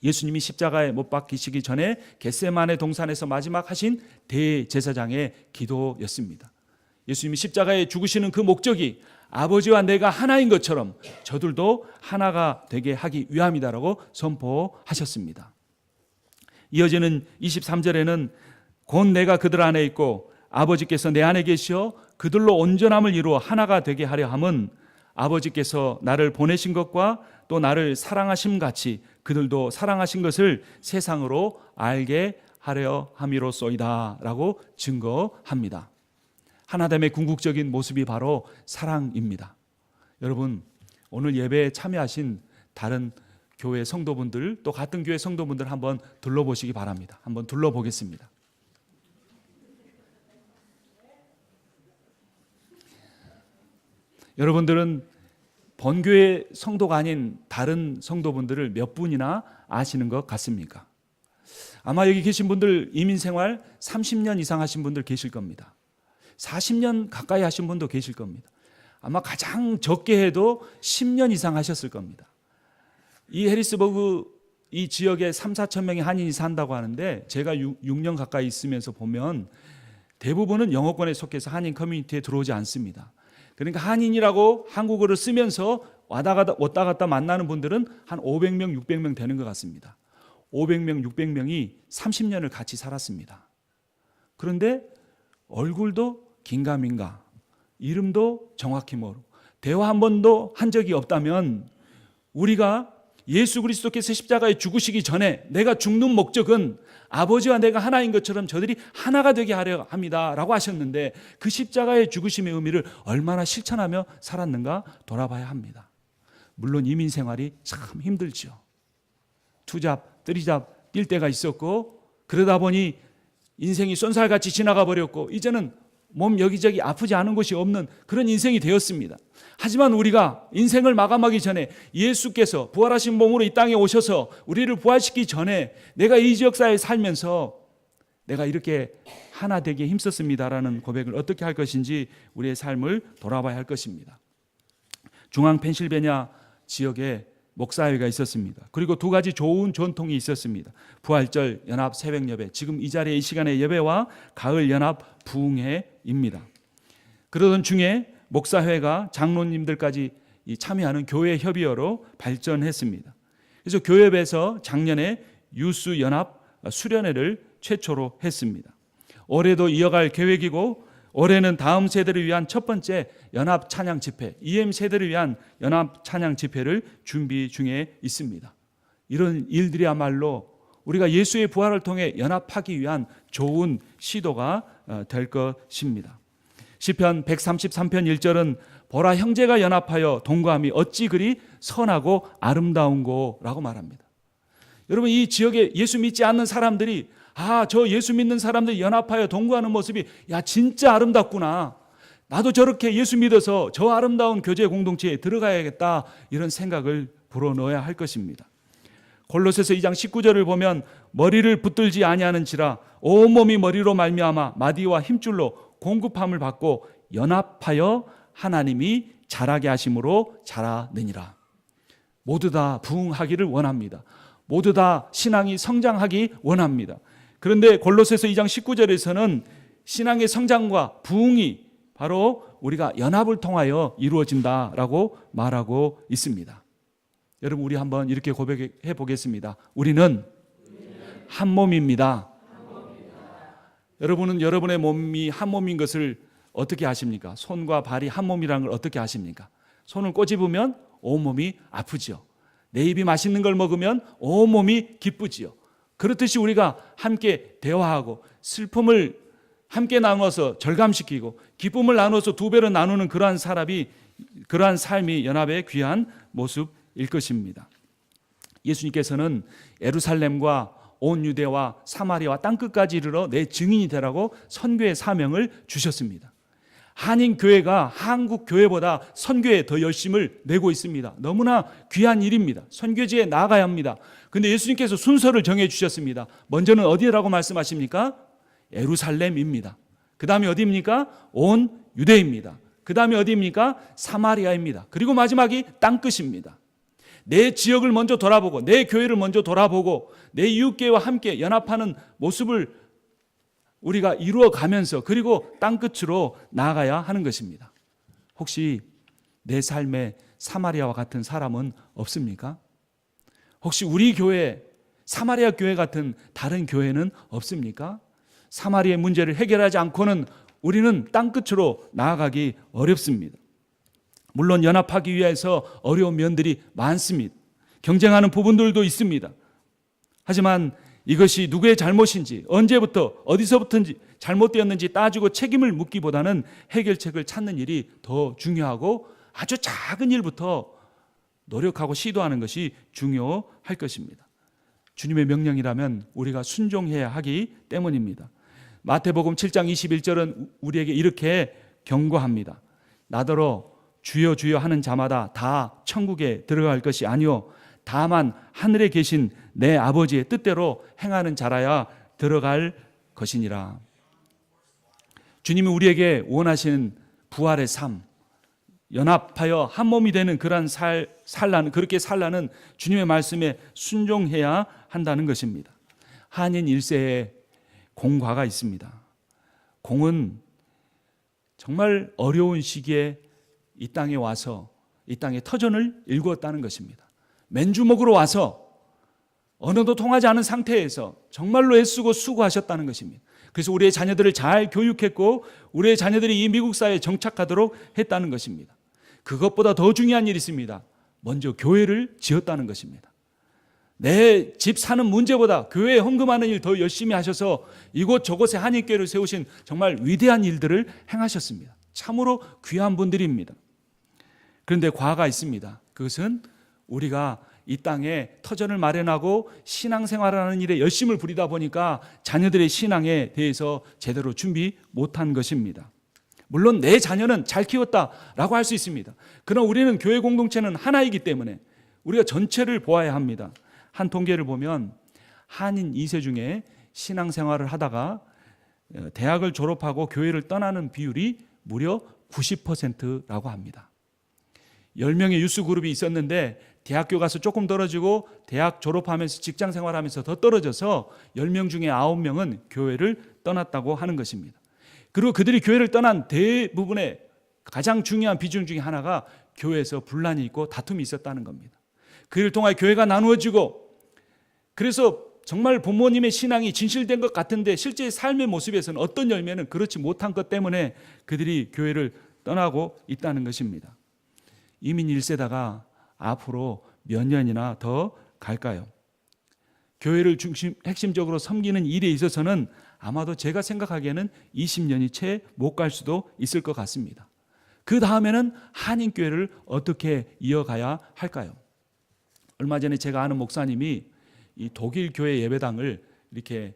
예수님이 십자가에 못 박히시기 전에 겟세마네 동산에서 마지막 하신 대제사장의 기도였습니다. 예수님이 십자가에 죽으시는 그 목적이 아버지와 내가 하나인 것처럼 저들도 하나가 되게 하기 위함이다라고 선포하셨습니다. 이어지는 23절에는 곧 내가 그들 안에 있고 아버지께서 내 안에 계시어 그들로 온전함을 이루어 하나가 되게 하려 함은 아버지께서 나를 보내신 것과 또 나를 사랑하심 같이 그들도 사랑하신 것을 세상으로 알게 하려 함이로소이다 라고 증거합니다. 하나됨의 궁극적인 모습이 바로 사랑입니다. 여러분, 오늘 예배에 참여하신 다른 교회 성도분들 또 같은 교회 성도분들 한번 둘러보시기 바랍니다. 한번 둘러보겠습니다. 여러분들은 본교회 성도가 아닌 다른 성도분들을 몇 분이나 아시는 것 같습니까? 아마 여기 계신 분들 이민생활 30년 이상 하신 분들 계실 겁니다. 40년 가까이 하신 분도 계실 겁니다. 아마 가장 적게 해도 10년 이상 하셨을 겁니다. 이 해리스버그 이 지역에 3, 4천 명의 한인이 산다고 하는데 제가 6년 가까이 있으면서 보면 대부분은 영어권에 속해서 한인 커뮤니티에 들어오지 않습니다. 그러니까 한인이라고 한국어를 쓰면서 왔다 갔다 만나는 분들은 한 500명, 600명 되는 것 같습니다. 500명, 600명이 30년을 같이 살았습니다. 그런데 얼굴도 긴가민가, 이름도 정확히 모르고 대화 한 번도 한 적이 없다면 우리가 예수 그리스도께서 십자가에 죽으시기 전에 내가 죽는 목적은 아버지와 내가 하나인 것처럼 저들이 하나가 되게 하려 합니다 라고 하셨는데 그 십자가의 죽으심의 의미를 얼마나 실천하며 살았는가 돌아봐야 합니다. 물론 이민 생활이 참 힘들죠. 투잡, 뜨리잡 뛸 때가 있었고 그러다 보니 인생이 쏜살같이 지나가 버렸고 이제는 몸 여기저기 아프지 않은 곳이 없는 그런 인생이 되었습니다. 하지만 우리가 인생을 마감하기 전에 예수께서 부활하신 몸으로 이 땅에 오셔서 우리를 부활시키기 전에 내가 이 지역사회에 살면서 내가 이렇게 하나 되기에 힘썼습니다라는 고백을 어떻게 할 것인지 우리의 삶을 돌아봐야 할 것입니다. 중앙 펜실베니아 지역에 목사회가 있었습니다. 그리고 두 가지 좋은 전통이 있었습니다. 부활절 연합 새벽 예배, 지금 이 자리에 이 시간의 예배와 가을 연합 부흥회입니다. 그러던 중에 목사회가 장로님들까지 참여하는 교회 협의회로 발전했습니다. 그래서 교회에서 작년에 유스 연합 수련회를 최초로 했습니다. 올해도 이어갈 계획이고 올해는 다음 세대를 위한 첫 번째 연합 찬양 집회, EM 세대를 위한 연합 찬양 집회를 준비 중에 있습니다. 이런 일들이야말로 우리가 예수의 부활을 통해 연합하기 위한 좋은 시도가 될 것입니다. 시편 133편 1절은 보라 형제가 연합하여 동거함이 어찌 그리 선하고 아름다운고라고 말합니다. 여러분, 이 지역에 예수 믿지 않는 사람들이 저 예수 믿는 사람들이 연합하여 동거하는 모습이 진짜 아름답구나. 나도 저렇게 예수 믿어서 저 아름다운 교제 공동체에 들어가야겠다. 이런 생각을 불어넣어야 할 것입니다. 골로새서 2장 19절을 보면 머리를 붙들지 아니하는지라 온몸이 머리로 말미암아 마디와 힘줄로 공급함을 받고 연합하여 하나님이 자라게 하심으로 자라느니라. 모두 다 부흥하기를 원합니다. 모두 다 신앙이 성장하기 원합니다. 그런데 골로새서 2장 19절에서는 신앙의 성장과 부흥이 바로 우리가 연합을 통하여 이루어진다라고 말하고 있습니다. 여러분, 우리 한번 이렇게 고백해 보겠습니다. 우리는 한 몸입니다. 여러분은 여러분의 몸이 한 몸인 것을 어떻게 아십니까? 손과 발이 한 몸이라는 걸 어떻게 아십니까? 손을 꼬집으면 온몸이 아프지요. 내 입이 맛있는 걸 먹으면 온몸이 기쁘지요. 그렇듯이 우리가 함께 대화하고 슬픔을 함께 나눠서 절감시키고 기쁨을 나눠서 두 배로 나누는 그러한 삶이 연합의 귀한 모습일 것입니다. 예수님께서는 예루살렘과 온 유대와 사마리아와 땅끝까지 이르러 내 증인이 되라고 선교의 사명을 주셨습니다. 한인교회가 한국교회보다 선교에 더 열심을 내고 있습니다. 너무나 귀한 일입니다. 선교지에 나아가야 합니다. 그런데 예수님께서 순서를 정해 주셨습니다. 먼저는 어디라고 말씀하십니까? 예루살렘입니다. 그 다음에 어디입니까? 온 유대입니다. 그 다음에 어디입니까? 사마리아입니다. 그리고 마지막이 땅끝입니다. 내 지역을 먼저 돌아보고 내 교회를 먼저 돌아보고 내 이웃교회와 함께 연합하는 모습을 우리가 이루어가면서 그리고 땅끝으로 나아가야 하는 것입니다. 혹시 내 삶에 사마리아와 같은 사람은 없습니까? 혹시 우리 교회, 사마리아 교회 같은 다른 교회는 없습니까? 사마리아의 문제를 해결하지 않고는 우리는 땅끝으로 나아가기 어렵습니다. 물론 연합하기 위해서 어려운 면들이 많습니다. 경쟁하는 부분들도 있습니다. 하지만 이것이 누구의 잘못인지, 언제부터, 어디서부터인지 잘못되었는지 따지고 책임을 묻기보다는 해결책을 찾는 일이 더 중요하고 아주 작은 일부터 노력하고 시도하는 것이 중요할 것입니다. 주님의 명령이라면 우리가 순종해야 하기 때문입니다. 마태복음 7장 21절은 우리에게 이렇게 경고합니다. 나더러 주여 주여 하는 자마다 다 천국에 들어갈 것이 아니요 다만 하늘에 계신 내 아버지의 뜻대로 행하는 자라야 들어갈 것이니라. 주님이 우리에게 원하시는 부활의 삶, 연합하여 한 몸이 되는 그런 그렇게 살라는 주님의 말씀에 순종해야 한다는 것입니다. 한인 1세에 공과가 있습니다. 공은 정말 어려운 시기에 이 땅에 와서 이 땅의 터전을 일구었다는 것입니다. 맨주먹으로 와서 언어도 통하지 않은 상태에서 정말로 애쓰고 수고하셨다는 것입니다. 그래서 우리의 자녀들을 잘 교육했고 우리의 자녀들이 이 미국 사회에 정착하도록 했다는 것입니다. 그것보다 더 중요한 일이 있습니다. 먼저 교회를 지었다는 것입니다. 내 집 사는 문제보다 교회에 헌금하는 일 더 열심히 하셔서 이곳 저곳에 한인교회를 세우신 정말 위대한 일들을 행하셨습니다. 참으로 귀한 분들입니다. 그런데 과가 있습니다. 그것은 우리가 이 땅에 터전을 마련하고 신앙생활을 하는 일에 열심을 부리다 보니까 자녀들의 신앙에 대해서 제대로 준비 못한 것입니다. 물론 내 자녀는 잘 키웠다라고 할 수 있습니다. 그러나 우리는 교회 공동체는 하나이기 때문에 우리가 전체를 보아야 합니다. 한 통계를 보면 한인 2세 중에 신앙생활을 하다가 대학을 졸업하고 교회를 떠나는 비율이 무려 90%라고 합니다. 10명의 유스 그룹이 있었는데 대학교 가서 조금 떨어지고 대학 졸업하면서 직장 생활하면서 더 떨어져서 10명 중에 9명은 교회를 떠났다고 하는 것입니다. 그리고 그들이 교회를 떠난 대부분의 가장 중요한 비중 중에 하나가 교회에서 분란이 있고 다툼이 있었다는 겁니다. 그를 통해 교회가 나누어지고 그래서 정말 부모님의 신앙이 진실된 것 같은데 실제 삶의 모습에서는 어떤 열매는 그렇지 못한 것 때문에 그들이 교회를 떠나고 있다는 것입니다. 이민 1세다가 앞으로 몇 년이나 더 갈까요? 교회를 핵심적으로 섬기는 일에 있어서는 아마도 제가 생각하기에는 20년이 채 못 갈 수도 있을 것 같습니다. 그 다음에는 한인교회를 어떻게 이어가야 할까요? 얼마 전에 제가 아는 목사님이 이 독일 교회 예배당을 이렇게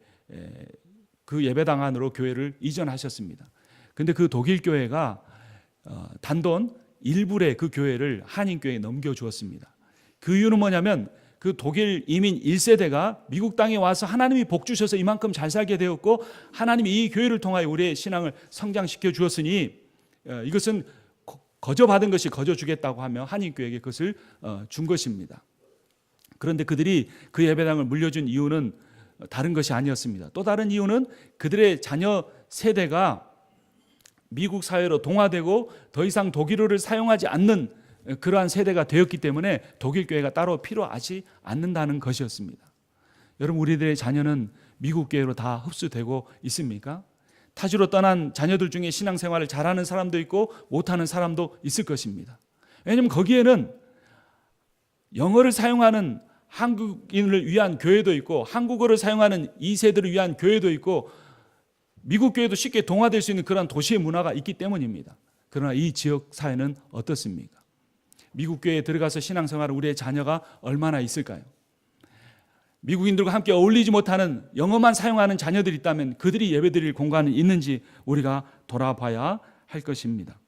그 예배당 안으로 교회를 이전하셨습니다. 그런데 그 독일 교회가 단돈 1불에 그 교회를 한인교회에 넘겨주었습니다. 그 이유는 뭐냐면 그 독일 이민 1세대가 미국 땅에 와서 하나님이 복 주셔서 이만큼 잘 살게 되었고 하나님이 이 교회를 통하여 우리의 신앙을 성장시켜 주었으니 이것은 거저 받은 것이 거저 주겠다고 하며 한인교회에게 그것을 준 것입니다. 그런데 그들이 그 예배당을 물려준 이유는 다른 것이 아니었습니다. 또 다른 이유는 그들의 자녀 세대가 미국 사회로 동화되고 더 이상 독일어를 사용하지 않는 그러한 세대가 되었기 때문에 독일 교회가 따로 필요하지 않는다는 것이었습니다. 여러분, 우리들의 자녀는 미국 교회로 다 흡수되고 있습니까? 타지로 떠난 자녀들 중에 신앙생활을 잘하는 사람도 있고 못하는 사람도 있을 것입니다. 왜냐하면 거기에는 영어를 사용하는 한국인을 위한 교회도 있고 한국어를 사용하는 2세들을 위한 교회도 있고 미국 교회도 쉽게 동화될 수 있는 그런 도시의 문화가 있기 때문입니다. 그러나 이 지역 사회는 어떻습니까? 미국 교회에 들어가서 신앙생활을 우리의 자녀가 얼마나 있을까요? 미국인들과 함께 어울리지 못하는 영어만 사용하는 자녀들이 있다면 그들이 예배드릴 공간이 있는지 우리가 돌아봐야 할 것입니다.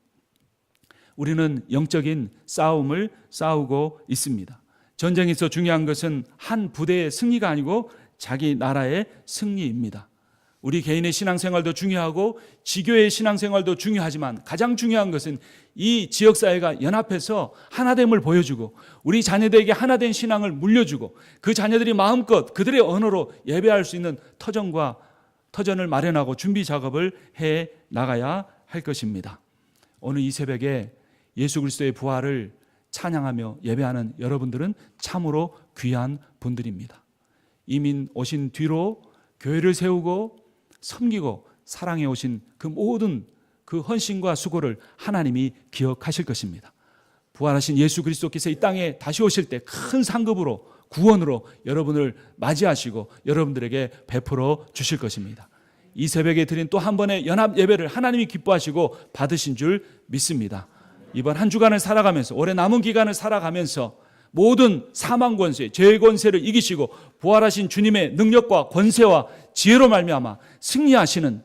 우리는 영적인 싸움을 싸우고 있습니다. 전쟁에서 중요한 것은 한 부대의 승리가 아니고 자기 나라의 승리입니다. 우리 개인의 신앙생활도 중요하고 지교의 신앙생활도 중요하지만 가장 중요한 것은 이 지역사회가 연합해서 하나됨을 보여주고 우리 자녀들에게 하나된 신앙을 물려주고 그 자녀들이 마음껏 그들의 언어로 예배할 수 있는 터전을 마련하고 준비 작업을 해 나가야 할 것입니다. 오늘 이 새벽에 예수 그리스도의 부활을 찬양하며 예배하는 여러분들은 참으로 귀한 분들입니다. 이민 오신 뒤로 교회를 세우고 섬기고 사랑해 오신 그 모든 그 헌신과 수고를 하나님이 기억하실 것입니다. 부활하신 예수 그리스도께서 이 땅에 다시 오실 때 큰 상급으로 구원으로 여러분을 맞이하시고 여러분들에게 베풀어 주실 것입니다. 이 새벽에 드린 또 한 번의 연합 예배를 하나님이 기뻐하시고 받으신 줄 믿습니다. 이번 한 주간을 살아가면서 올해 남은 기간을 살아가면서 모든 사망 권세, 죄의 권세를 이기시고 부활하신 주님의 능력과 권세와 지혜로 말미암아 승리하시는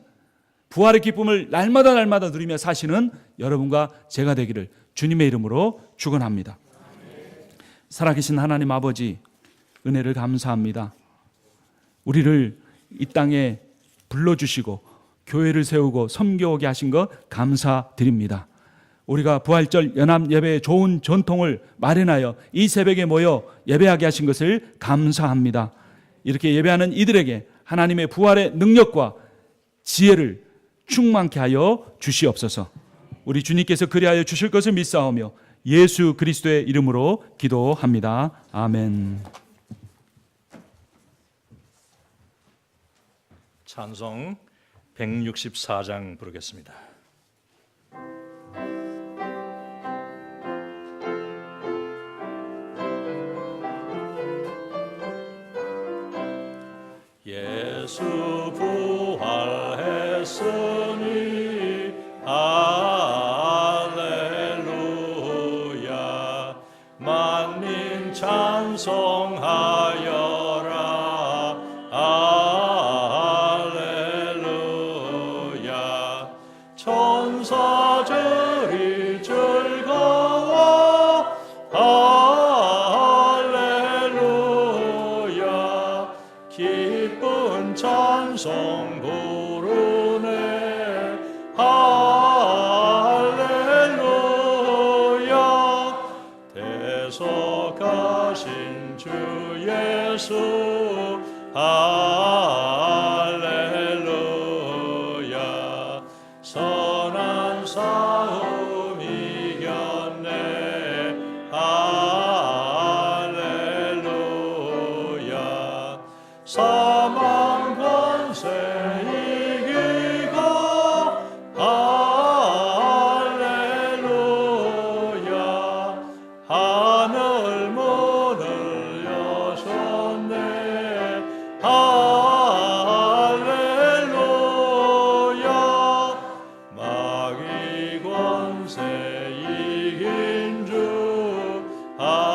부활의 기쁨을 날마다 누리며 사시는 여러분과 제가 되기를 주님의 이름으로 축원합니다. 살아계신 하나님 아버지, 은혜를 감사합니다. 우리를 이 땅에 불러주시고 교회를 세우고 섬겨오게 하신 것 감사드립니다. 우리가 부활절 연합 예배의 좋은 전통을 마련하여 이 새벽에 모여 예배하게 하신 것을 감사합니다. 이렇게 예배하는 이들에게 하나님의 부활의 능력과 지혜를 충만케 하여 주시옵소서. 우리 주님께서 그리하여 주실 것을 믿사오며 예수 그리스도의 이름으로 기도합니다. 아멘. 찬송 164장 부르겠습니다. 예수 부활했으니 할렐루야 만민 찬송하여라 할렐루야 천사들이 즐거워 할렐루야 기쁜 찬송 부르네 할렐루야 대속하신 주 예수 할렐루야 선한 싸움 이겼네 할렐루야 사망 권세 이기고 할렐루야 하늘 문을 여셨네 할렐루야 마귀 권세 이긴 주 할렐루야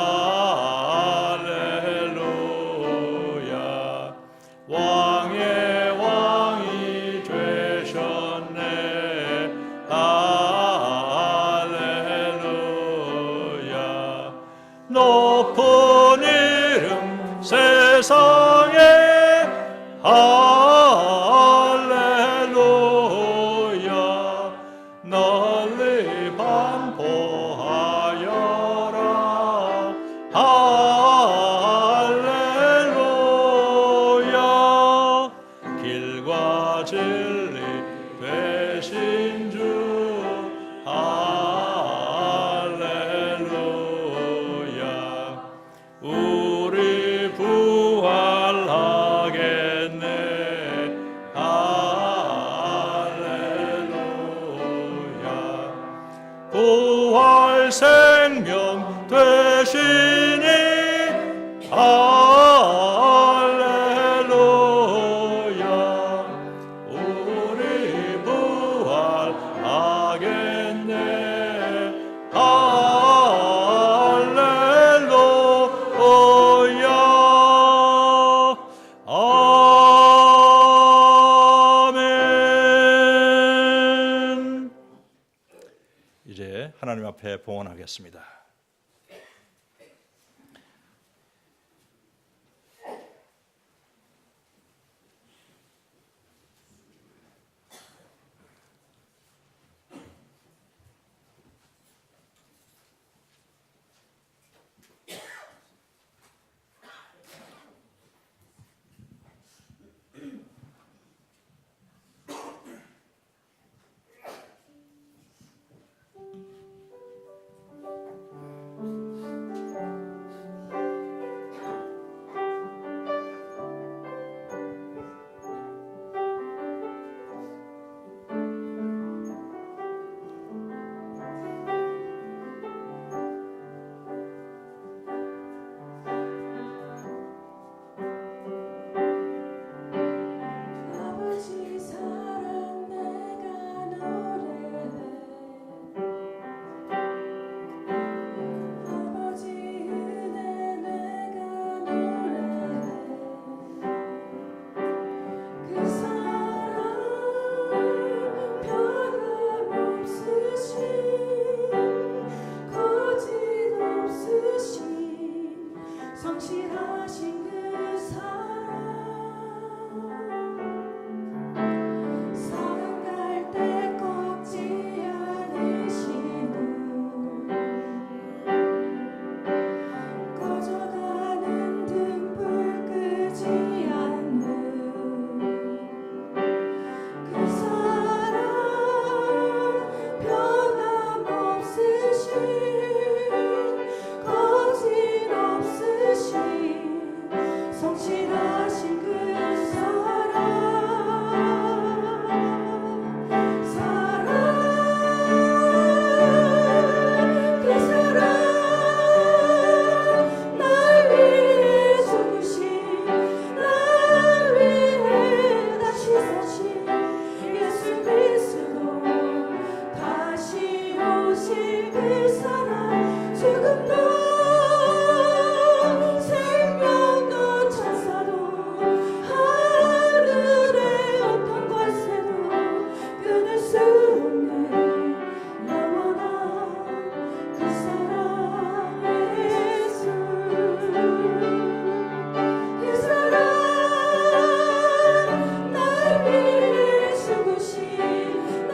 왕의 왕이 되셨네 할렐루야 높은 이름 세상에 할렐루야 널리 반포 보하여라. 할렐루야. 길과 진리 되신 주 할렐루야. 우리 부활하겠네. 할렐루야. 부활 생명 되시니 할렐루야. 우리 부활하겠네. 할렐루야. 아멘. 이제 하나님 앞에 봉헌하겠습니다. 아버지 사랑 내가 노래해. 아버지 은혜 내가 노래해. 그 사랑 변함없으신 거짓없으신 성실하신 그 사랑 사랑갈 때 꺾지 않으시는 꺼져가는 등불 끄지 않는 그 사랑 변함없으신 거짓없으신 성실하신 그 사랑 그 사랑 날 위해 죽으신 날 위해 다시 사신 예수 그리스도 다시 오실 그 사랑 죽음도 생명도 천사도 하늘의 어떤 권세도 끊을 수 없는 영원한 그 사랑 예수 그 사랑 날 위해 죽으신 날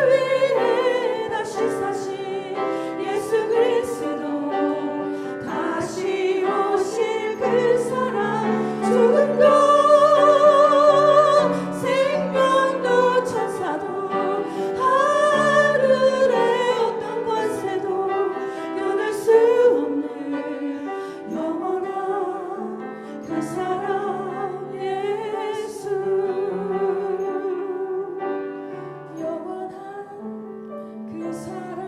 위해 다시 사신 예수 그리스도 다시 오실 그 사랑 죽음도 생명도 천사도 하늘의 어떤 권세도 끊을 수 없는 영원한 그 사랑 예수 영원한 그 사랑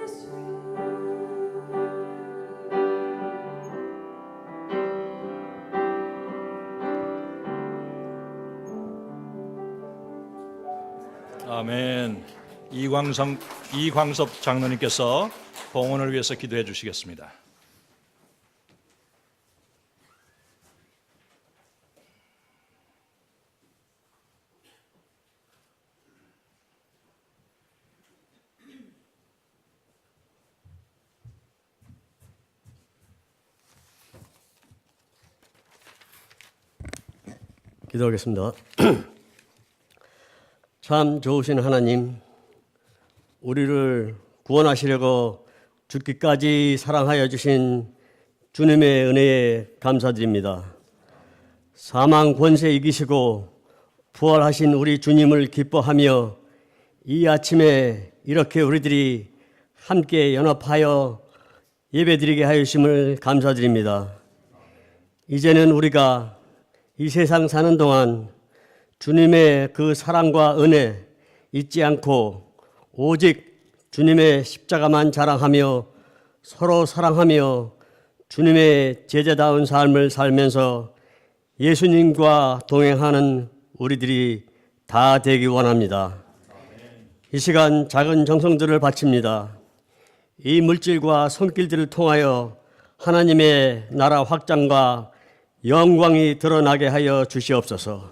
예수 아멘. 이광섭 장로님께서 봉헌을 위해서 기도해 주시겠습니다. 기도하겠습니다. 참 좋으신 하나님, 우리를 구원하시려고 죽기까지 사랑하여 주신 주님의 은혜에 감사드립니다. 사망 권세 이기시고 부활하신 우리 주님을 기뻐하며 이 아침에 이렇게 우리들이 함께 연합하여 예배드리게 하였음을 감사드립니다. 이제는 우리가 이 세상 사는 동안 주님의 그 사랑과 은혜 잊지 않고 오직 주님의 십자가만 자랑하며 서로 사랑하며 주님의 제자다운 삶을 살면서 예수님과 동행하는 우리들이 다 되기 원합니다. 이 시간 작은 정성들을 바칩니다. 이 물질과 손길들을 통하여 하나님의 나라 확장과 영광이 드러나게 하여 주시옵소서.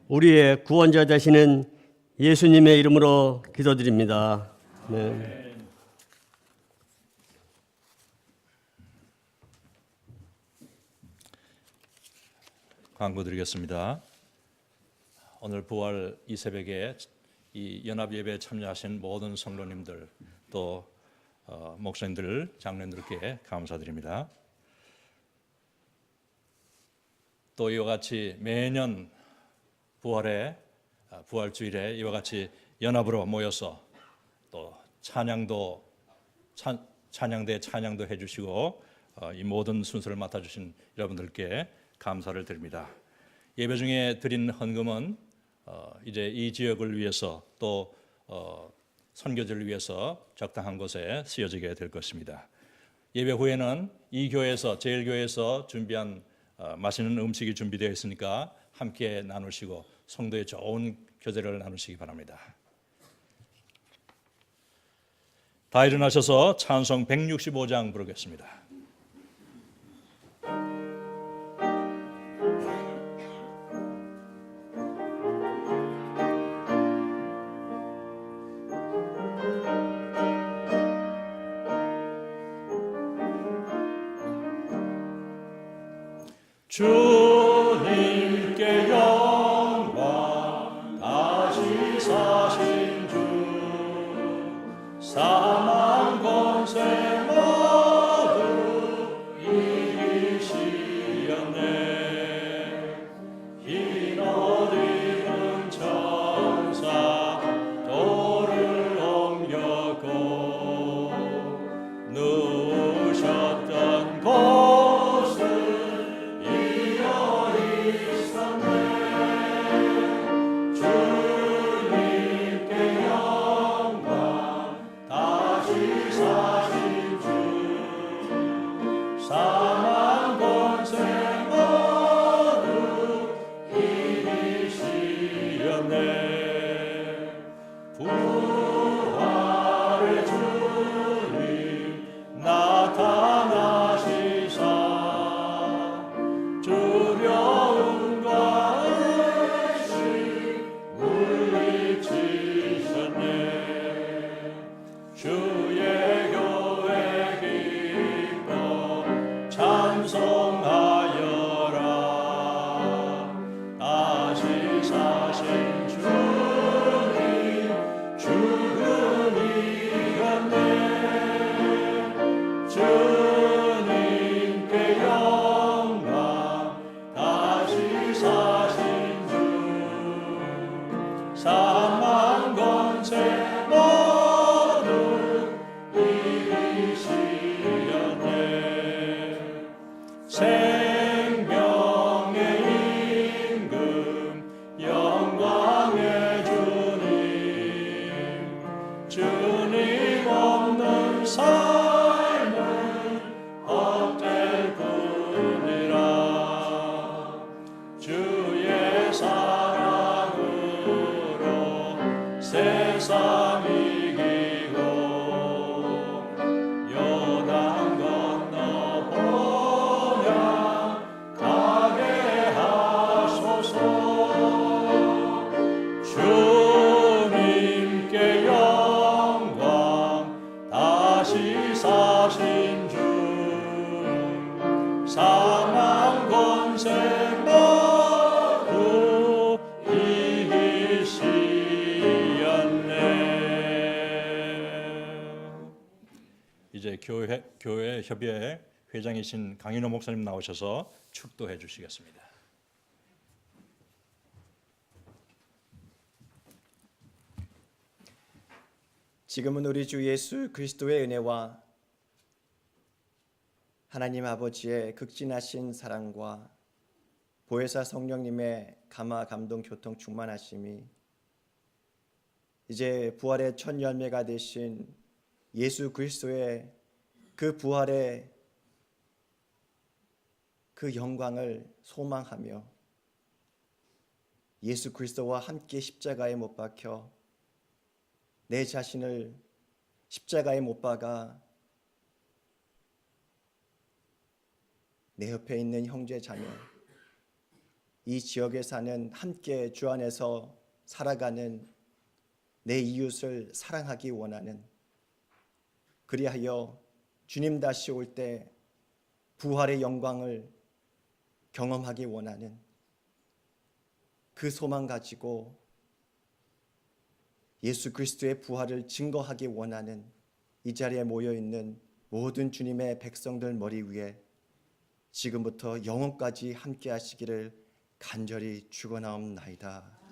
우리의 구원자 되시는 예수님의 이름으로 기도드립니다. 네. 광고드리겠습니다. 오늘 부활 이 새벽에 이 연합 예배에 참여하신 모든 성도님들 또 목사님들, 장로님들께 감사드립니다. 또 이와 같이 매년 부활주일에 이와 같이 연합으로 모여서 또 찬양대 찬양도 해주시고 이 모든 순서를 맡아주신 여러분들께 감사를 드립니다. 예배 중에 드린 헌금은 이제 이 지역을 위해서 또 선교지를 위해서 적당한 곳에 쓰여지게 될 것입니다. 예배 후에는 이 교회에서 제일교회에서 준비한 맛있는 음식이 준비되어 있으니까 함께 나누시고 성도의 좋은 교제를 나누시기 바랍니다. 다 일어나셔서 찬송 165장 부르겠습니다. 주님께 영광 다시 사신 주 사망 권세 모두 이기시었네. 흰 옷 입은 천사 돌을 옮겼고 누우셨던 곳을 사망 권세 모두 이기시었네. 부활의 주님 나타나시사 두려움과 의심 물리치셨네. 주의 교회 기뻐 찬송하여라. 다시 사신 주님 죽은 이겼네. 주님께 영광 다시 사신 주 사망 권세 모두 이제 교회 협의회 회장이신 강인호 목사님 나오셔서 축도해 주시겠습니다. 지금은 우리 주 예수 그리스도의 은혜와 하나님 아버지의 극진하신 사랑과 보혜사 성령님의 감화 감동 교통 충만하심이 이제 부활의 첫 열매가 되신 예수 그리스도의 그 부활의 그 영광을 소망하며 예수 그리스도와 함께 십자가에 못 박혀 내 자신을 십자가에 못 박아 내 옆에 있는 형제 자매, 이 지역에 사는 함께 주 안에서 살아가는 내 이웃을 사랑하기 원하는, 그리하여 주님 다시 올 때 부활의 영광을 경험하기 원하는 그 소망 가지고 예수 그리스도의 부활을 증거하기 원하는 이 자리에 모여 있는 모든 주님의 백성들 머리 위에 지금부터 영원까지 함께 하시기를 간절히 축원하옵나이다.